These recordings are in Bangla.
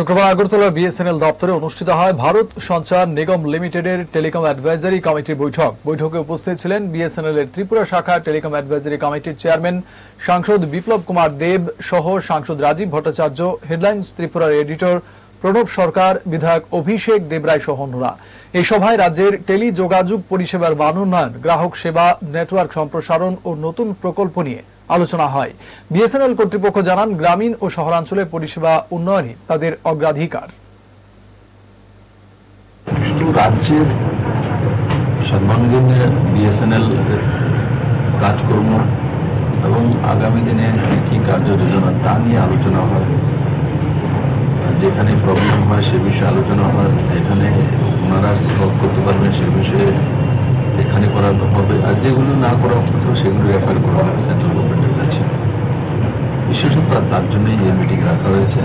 শুক্রবার আগরতলা বিএসএনএল দপ্তরে অনুষ্ঠিত হয় ভারত সঞ্চার নিগম লিমিটেডের টেলিকম অ্যাডভাইজারি কমিটির বৈঠক। বৈঠকে উপস্থিত ছিলেন বিএসএনএল এর ত্রিপুরা শাখা টেলিকম অ্যাডভাইজারি কমিটির চেয়ারম্যান সাংসদ বিপ্লব কুমার দেব সহ সাংসদ রাজীব ভট্টাচার্য, হেডলাইন্স ত্রিপুরার এডিটর প্রণব সরকার, বিধায়ক অভিষেক দেবরায় সহ অন্যরা। এই সভায় রাজ্যের টেলি যোগাযোগ পরিষেবার মান উন্নয়ন, গ্রাহক সেবা, নেটওয়ার্ক সম্প্রসারণ ও নতুন প্রকল্প নিয়ে আলোচনা হয়। বিএসএনএল কর্তৃপক্ষ জানান, গ্রামীণ ও শহরাঞ্চলে পরিষেবা উন্নয়নই তাদের অগ্রাধিকার। রাজ্যের সর্বাঙ্গীন বিএসএনএল কাজকর্ম এবং আগামী দিনে কি কার্য যোজনা তা নিয়ে আলোচনা হয়। যেখানে প্রবলেম হয় সে বিষয়ে আলোচনা হয়, এখানে ওনারা সলভ করতে পারবেন সে বিষয়ে এখানে করা হবে, আর যেগুলো না করা হতো সেগুলো রেফার করা হয় সেন্ট্রাল গভর্নমেন্টের কাছে। বিশেষত তার জন্যই এই মিটিং রাখা হয়েছে।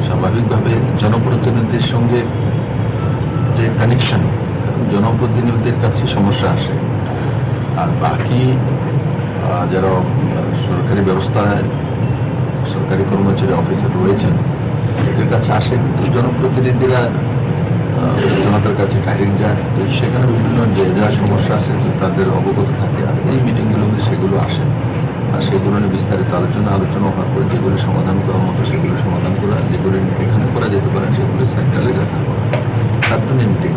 স্বাভাবিকভাবে জনপ্রতিনিধির সঙ্গে যে কানেকশন, জনপ্রতিনিধিদের কাছে সমস্যা আসে, আর বাকি যারা সরকারি ব্যবস্থায় সরকারি কর্মচারী অফিসার রয়েছেন এদের কাছে আসে, কিন্তু জনপ্রতিনিধিরা জনতার কাছে হারিয়ে যায়, সেখানে বিভিন্ন যা সমস্যা আছে তাদের অবগত থাকে। আর এই মিটিংগুলোতে সেগুলো আসে, আর সেগুলো নিয়ে বিস্তারিত আলোচনা হওয়ার পর যেগুলো সমাধান করার মতো সেগুলো সমাধান করা, যেগুলো এখানে করা যেতে পারে সেগুলো সেন্ট্রালে রেফার করা, তার জন্য মিটিং।